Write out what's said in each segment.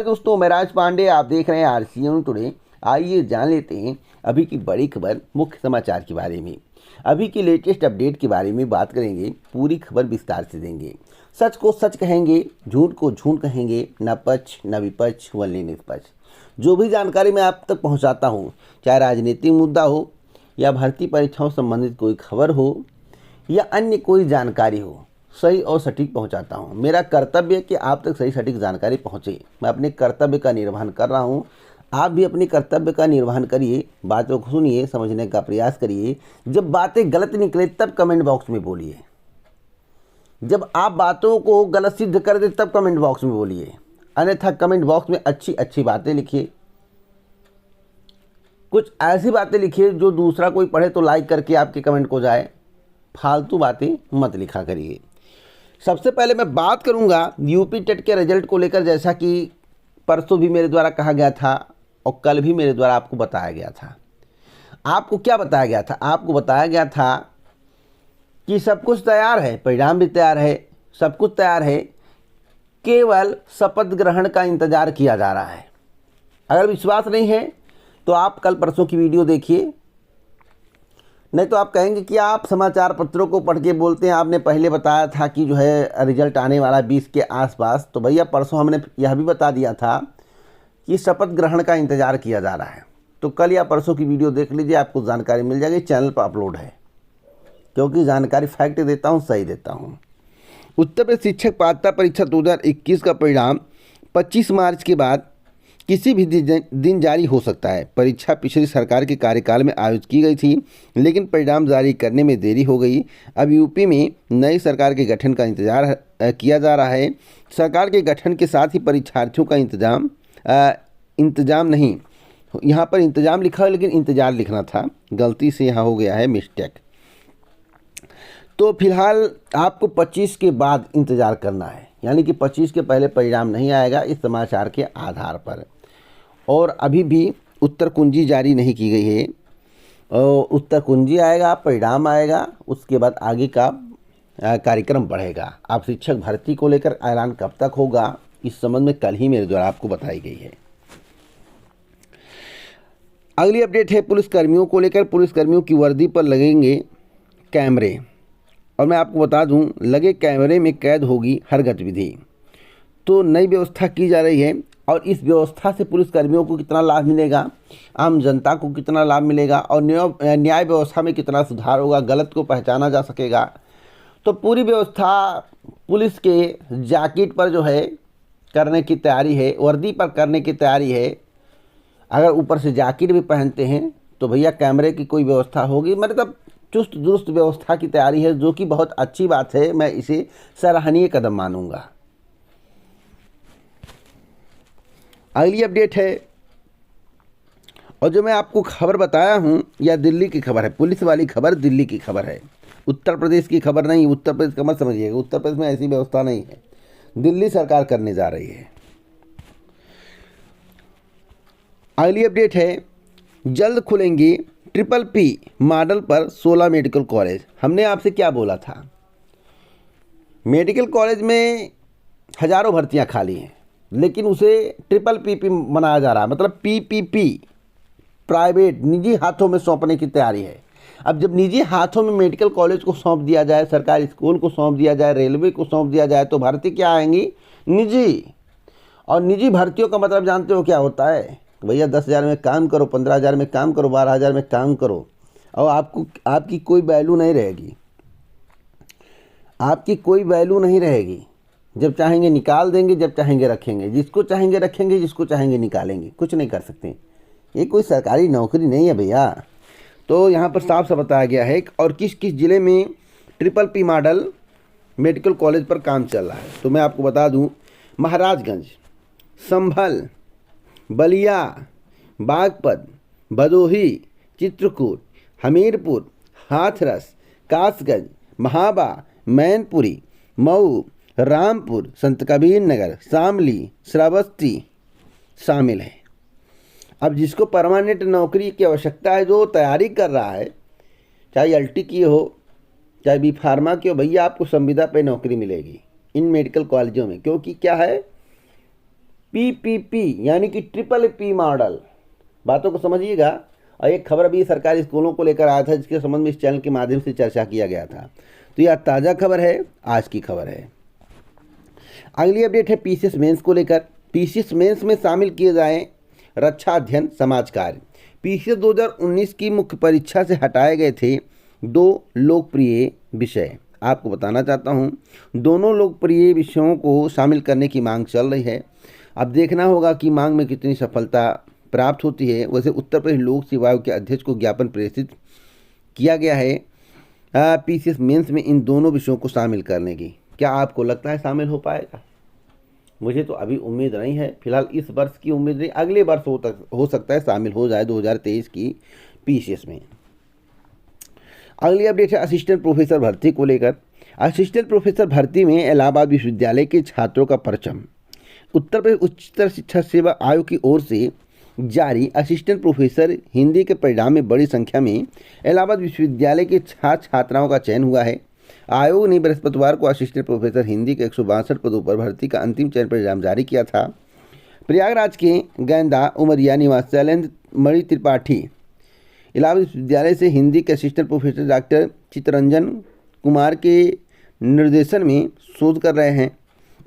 दोस्तों, मैं राज पांडे, आप देख रहे हैं आरसीएन टुडे। आइए जान लेते हैं अभी की बड़ी खबर, मुख्य समाचार के बारे में। अभी की लेटेस्ट अपडेट के बारे में बात करेंगे, पूरी खबर विस्तार से देंगे। सच को सच कहेंगे, झूठ को झूठ कहेंगे, न पक्ष न विपक्ष, वनली निष्पक्ष। जो भी जानकारी मैं आप तक पहुंचाता हूं, चाहे राजनीतिक मुद्दा हो या भर्ती परीक्षाओं संबंधित कोई खबर हो या अन्य कोई जानकारी हो, सही और सटीक पहुंचाता हूं। मेरा कर्तव्य है कि आप तक सही सटीक जानकारी पहुंचे। मैं अपने कर्तव्य का निर्वहन कर रहा हूं। आप भी अपने कर्तव्य का निर्वहन करिए, बातों को सुनिए, समझने का प्रयास करिए। जब बातें गलत निकले तब कमेंट बॉक्स में बोलिए। जब आप बातों को गलत सिद्ध कर दे तब कमेंट बॉक्स में बोलिए, अन्यथा कमेंट बॉक्स में अच्छी अच्छी बातें लिखिए। कुछ ऐसी बातें लिखिए जो दूसरा कोई पढ़े तो लाइक करके आपके कमेंट को जाए। फालतू बातें मत लिखा करिए। सबसे पहले मैं बात करूंगा यूपी टेट के रिजल्ट को लेकर, जैसा कि परसों भी मेरे द्वारा कहा गया था और कल भी मेरे द्वारा आपको बताया गया था। आपको क्या बताया गया था? आपको बताया गया था कि सब कुछ तैयार है, परिणाम भी तैयार है, सब कुछ तैयार है, केवल शपथ ग्रहण का इंतजार किया जा रहा है। अगर विश्वास नहीं है तो आप कल परसों की वीडियो देखिए, नहीं तो आप कहेंगे कि आप समाचार पत्रों को पढ़ के बोलते हैं, आपने पहले बताया था कि जो है रिजल्ट आने वाला 20 के आसपास। तो भैया परसों हमने यह भी बता दिया था कि शपथ ग्रहण का इंतज़ार किया जा रहा है। तो कल या परसों की वीडियो देख लीजिए, आपको जानकारी मिल जाएगी। चैनल पर अपलोड है, क्योंकि जानकारी फैक्ट देता हूँ, सही देता हूँ। उत्तर प्रदेश शिक्षक पात्रता परीक्षा 2021 का परिणाम 25 मार्च के बाद किसी भी दिन जारी हो सकता है। परीक्षा पिछली सरकार के कार्यकाल में आयोजित की गई थी, लेकिन परिणाम जारी करने में देरी हो गई। अब यूपी में नई सरकार के गठन का इंतजार किया जा रहा है। सरकार के गठन के साथ ही परीक्षार्थियों का इंतजाम नहीं, यहाँ पर इंतजाम लिखा है लेकिन इंतजार लिखना था, गलती से यहाँ हो गया है मिस्टेक। तो फिलहाल आपको 25 के बाद इंतज़ार करना है, यानी कि 25 के पहले परिणाम नहीं आएगा इस समाचार के आधार पर। और अभी भी उत्तर कुंजी जारी नहीं की गई है, और उत्तर कुंजी आएगा, परिणाम आएगा, उसके बाद आगे का कार्यक्रम बढ़ेगा। आप शिक्षक भर्ती को लेकर ऐलान कब तक होगा, इस संबंध में कल ही मेरे द्वारा आपको बताई गई है। अगली अपडेट है पुलिसकर्मियों को लेकर। पुलिसकर्मियों की वर्दी पर लगेंगे कैमरे, और मैं आपको बता दूं, लगे कैमरे में कैद होगी हर गतिविधि। तो नई व्यवस्था की जा रही है, और इस व्यवस्था से पुलिसकर्मियों को कितना लाभ मिलेगा, आम जनता को कितना लाभ मिलेगा, और न्याय व्यवस्था में कितना सुधार होगा, गलत को पहचाना जा सकेगा। तो पूरी व्यवस्था पुलिस के जैकेट पर जो है करने की तैयारी है, वर्दी पर करने की तैयारी है। अगर ऊपर से जैकेट भी पहनते हैं तो भैया कैमरे की कोई व्यवस्था होगी। मतलब चुस्त दुरुस्त व्यवस्था की तैयारी है, जो कि बहुत अच्छी बात है। मैं इसे सराहनीय कदम मानूंगा। अगली अपडेट है, और जो मैं आपको खबर बताया हूं, यह दिल्ली की खबर है। पुलिस वाली खबर दिल्ली की खबर है, उत्तर प्रदेश की खबर नहीं। उत्तर प्रदेश का मत समझिएगा, उत्तर प्रदेश में ऐसी व्यवस्था नहीं है, दिल्ली सरकार करने जा रही है। अगली अपडेट है, जल्द खुलेंगे PPP मॉडल पर 16 मेडिकल कॉलेज। हमने आपसे क्या बोला था? मेडिकल कॉलेज में हजारों भर्तियां खाली हैं, लेकिन उसे PPP बनाया जा रहा है। मतलब PPP, प्राइवेट, निजी हाथों में सौंपने की तैयारी है। अब जब निजी हाथों में मेडिकल कॉलेज को सौंप दिया जाए, सरकारी स्कूल को सौंप दिया जाए, रेलवे को सौंप दिया जाए, तो भर्ती क्या आएंगी? निजी। और निजी भर्तियों का मतलब जानते हो क्या होता है? भैया 10,000 में काम करो, 15,000 में काम करो, 12,000 में काम करो, और आपकी कोई वैल्यू नहीं रहेगी। आपकी कोई वैल्यू नहीं रहेगी। जब चाहेंगे निकाल देंगे, जब चाहेंगे रखेंगे, जिसको चाहेंगे रखेंगे, जिसको चाहेंगे निकालेंगे, कुछ नहीं कर सकते। ये कोई सरकारी नौकरी नहीं है भैया। तो यहाँ पर साफ साफ बताया गया है और किस किस ज़िले में PPP मॉडल मेडिकल कॉलेज पर काम चल रहा है। तो मैं आपको बता दूँ, महाराजगंज, संभल, बलिया, बागपत, भदोही, चित्रकूट, हमीरपुर, हाथरस, कासगंज, महाबा, मैनपुरी, मऊ, रामपुर, संत कबीर नगर, शामली, श्रावस्ती शामिल है। अब जिसको परमानेंट नौकरी की आवश्यकता है, जो तैयारी कर रहा है, चाहे LT की हो, चाहे B फार्मा की हो, भैया आपको संविदा पे नौकरी मिलेगी इन मेडिकल कॉलेजों में। क्योंकि क्या है, PPP यानी कि ट्रिपल P मॉडल। बातों को समझिएगा। और एक खबर अभी सरकारी स्कूलों को लेकर आया था, जिसके संबंध में इस चैनल के माध्यम से चर्चा किया गया था। तो यह ताज़ा खबर है, आज की खबर है। अगली अपडेट है PCS मेंस को लेकर। PCS मेंस में शामिल किए जाएं रक्षा अध्ययन समाज कार्य। PCS 2019 की मुख्य परीक्षा से हटाए गए थे 2 लोकप्रिय विषय। आपको बताना चाहता हूं, दोनों लोकप्रिय विषयों को शामिल करने की मांग चल रही है। अब देखना होगा कि मांग में कितनी सफलता प्राप्त होती है। वैसे उत्तर प्रदेश लोक सेवा आयोग के अध्यक्ष को ज्ञापन प्रेषित किया गया है PCS मेंस में इन दोनों विषयों को शामिल करने की। क्या आपको लगता है शामिल हो पाएगा? मुझे तो अभी उम्मीद नहीं है, फिलहाल इस वर्ष की उम्मीद नहीं, अगले वर्ष हो सकता है शामिल हो जाए 2023 की PCS में। अगली अपडेट है असिस्टेंट प्रोफेसर भर्ती को लेकर। असिस्टेंट प्रोफेसर भर्ती में इलाहाबाद विश्वविद्यालय के छात्रों का परचम। उत्तर प्रदेश उच्चतर शिक्षा सेवा आयोग की ओर से जारी असिस्टेंट प्रोफेसर हिंदी के परिणाम में बड़ी संख्या में इलाहाबाद विश्वविद्यालय के छात्र छात्राओं का चयन हुआ है। आयोग ने बृहस्पतिवार को असिस्टेंट प्रोफेसर हिंदी के 162 पदों पर भर्ती का अंतिम चयन परिणाम जारी किया था। प्रयागराज के गैंदा उमरिया निवासी शैलेंद्र मणि त्रिपाठी इलाहाबाद विश्वविद्यालय से हिंदी के assistant professor doctor Chittaranjan Kumar के निर्देशन में शोध कर रहे हैं।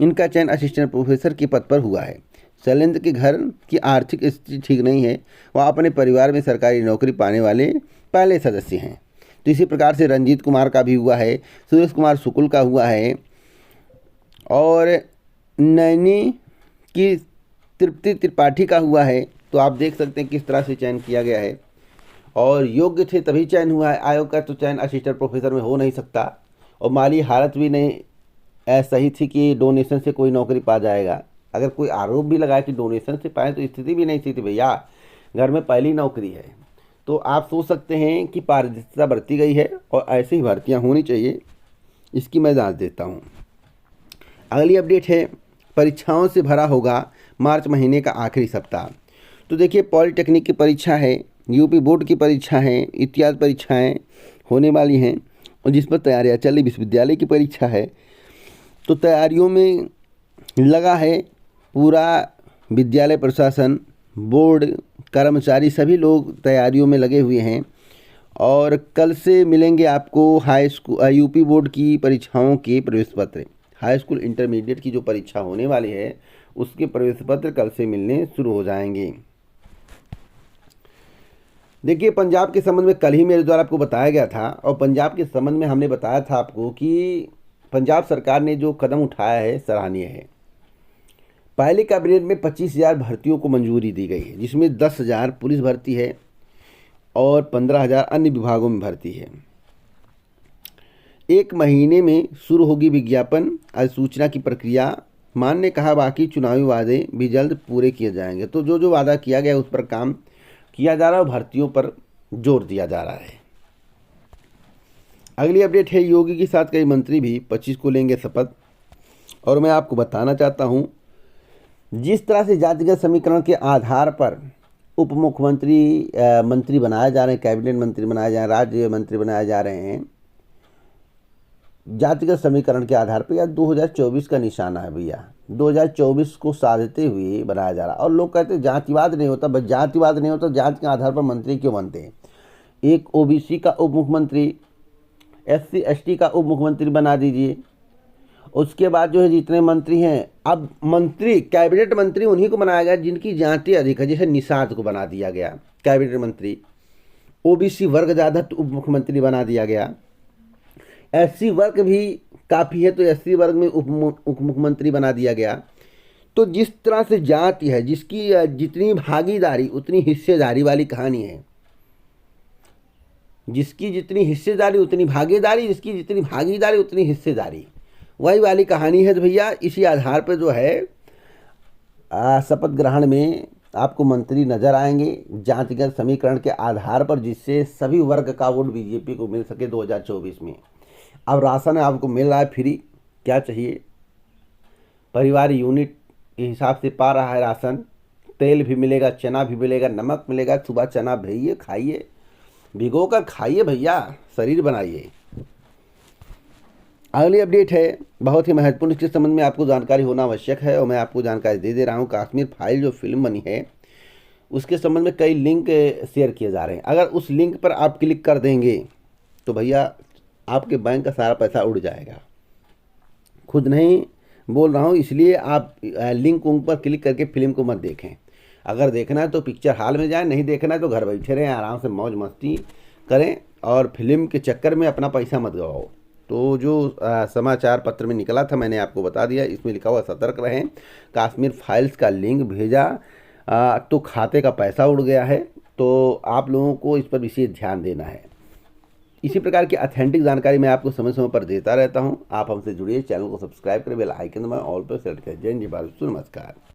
इनका चयन असिस्टेंट प्रोफेसर के पद पर हुआ है। शैलेंद्र के घर की आर्थिक स्थिति ठीक नहीं है, वह अपने परिवार में सरकारी नौकरी पाने वाले पहले सदस्य हैं। तो इसी प्रकार से रंजीत कुमार का भी हुआ है, सुरेश कुमार शुक्ल का हुआ है और नैनी की तृप्ति त्रिपाठी का हुआ है। तो आप देख सकते हैं किस तरह से चयन किया गया है और योग्य थे तभी चयन हुआ है। आयोग का तो चयन असिस्टेंट प्रोफेसर में हो नहीं सकता और माली हालत भी नहीं सही थी कि डोनेशन से कोई नौकरी पा जाएगा। अगर कोई आरोप भी लगाए कि डोनेशन से पाए तो स्थिति भी नहीं थी भैया, घर में पहली नौकरी है। तो आप सोच सकते हैं कि पारदर्शिता बरती गई है और ऐसी ही भर्तियाँ होनी चाहिए, इसकी मैं दाद देता हूँ। अगली अपडेट है परीक्षाओं से भरा होगा मार्च महीने का आखिरी सप्ताह। तो देखिए पॉलिटेक्निक की परीक्षा है, यूपी बोर्ड की परीक्षा है, इत्यादि परीक्षाएं होने वाली हैं और जिस पर तैयारियाँ चल रही, विश्वविद्यालय की परीक्षा है। तो तैयारियों में लगा है पूरा विद्यालय प्रशासन, बोर्ड कर्मचारी, सभी लोग तैयारियों में लगे हुए हैं। और कल से मिलेंगे आपको हाई स्कूल यूपी बोर्ड की परीक्षाओं के प्रवेश पत्र। हाई स्कूल इंटरमीडिएट की जो परीक्षा होने वाली है उसके प्रवेश पत्र कल से मिलने शुरू हो जाएंगे। देखिए पंजाब के संबंध में कल ही मेरे द्वारा आपको बताया गया था और पंजाब के संबंध में हमने बताया था आपको कि पंजाब सरकार ने जो कदम उठाया है सराहनीय है। पहले कैबिनेट में 25,000 भर्तियों को मंजूरी दी गई है, जिसमें 10,000 पुलिस भर्ती है और 15,000 अन्य विभागों में भर्ती है। 1 महीने में शुरू होगी विज्ञापन अधिसूचना की प्रक्रिया। मान ने कहा बाकी चुनावी वादे भी जल्द पूरे किए जाएंगे। तो जो जो वादा किया गया उस पर काम किया जा रहा है और भर्तियों पर जोर दिया जा रहा है। अगली अपडेट है योगी के साथ कई मंत्री भी 25 को लेंगे शपथ। और मैं आपको बताना चाहता हूं, जिस तरह से जातिगत समीकरण के आधार पर उप मुख्यमंत्री मंत्री बनाए जा रहे हैं, कैबिनेट मंत्री बनाए जा रहे हैं, राज्य मंत्री बनाए जा रहे हैं, जातिगत समीकरण के आधार पर, या 2024 का निशाना है भैया। 2024 को साधते हुए बनाया जा रहा है। और लोग कहते हैं जातिवाद नहीं होता, बस जातिवाद नहीं होता, जाति के आधार पर मंत्री क्यों बनते हैं? एक ओबीसी का उप मुख्यमंत्री, SC ST का उप मुख्यमंत्री बना दीजिए। उसके बाद जो है जितने मंत्री हैं, अब मंत्री कैबिनेट मंत्री उन्हीं को बनाया गया जिनकी जाति अधिक है। जैसे निषाद को बना दिया गया कैबिनेट मंत्री, ओबीसी वर्ग ज़्यादा तो उप मुख्यमंत्री बना दिया गया। SC वर्ग भी काफ़ी है तो SC वर्ग में उप मुख्यमंत्री बना दिया गया। तो जिस तरह से जाति है, जिसकी जितनी भागीदारी उतनी हिस्सेदारी वाली कहानी है। जिसकी जितनी हिस्सेदारी उतनी भागीदारी, जिसकी जितनी भागीदारी उतनी हिस्सेदारी, वही वाली कहानी है। तो भैया इसी आधार पर जो है शपथ ग्रहण में आपको मंत्री नजर आएंगे जातिगत समीकरण के आधार पर, जिससे सभी वर्ग का वोट बीजेपी को मिल सके 2024 में। अब राशन आपको मिल रहा है फ्री, क्या चाहिए? परिवार यूनिट के हिसाब से पा रहा है राशन। तेल भी मिलेगा, चना भी मिलेगा, नमक मिलेगा। सुबह चना भेजिए, खाइए, भिगो कर खाइए भैया, शरीर बनाइए। अगली अपडेट है बहुत ही महत्वपूर्ण, इसके संबंध में आपको जानकारी होना आवश्यक है और मैं आपको जानकारी दे रहा हूँ। कश्मीर फाइल जो फिल्म बनी है उसके संबंध में कई लिंक शेयर किए जा रहे हैं। अगर उस लिंक पर आप क्लिक कर देंगे तो भैया आपके बैंक का सारा पैसा उड़ जाएगा। खुद नहीं बोल रहा हूँ, इसलिए आप लिंक उंक पर क्लिक करके फिल्म को मत देखें। अगर देखना है तो पिक्चर हॉल में जाएं, नहीं देखना है तो घर बैठे रहें, आराम से मौज मस्ती करें और फिल्म के चक्कर में अपना पैसा मत गवाओ। तो जो समाचार पत्र में निकला था मैंने आपको बता दिया। इसमें लिखा हुआ सतर्क रहें, कश्मीर फाइल्स का लिंक भेजा तो खाते का पैसा उड़ गया है। तो आप लोगों को इस पर विशेष ध्यान देना है। इसी प्रकार की ऑथेंटिक जानकारी मैं आपको समय समय पर देता रहता हूं। आप हमसे जुड़िए, चैनल को सब्सक्राइब करें, बेल आइकन दबाएं, ऑल पर सेलेक्ट करें। जय हिंद, जय भारत, नमस्कार।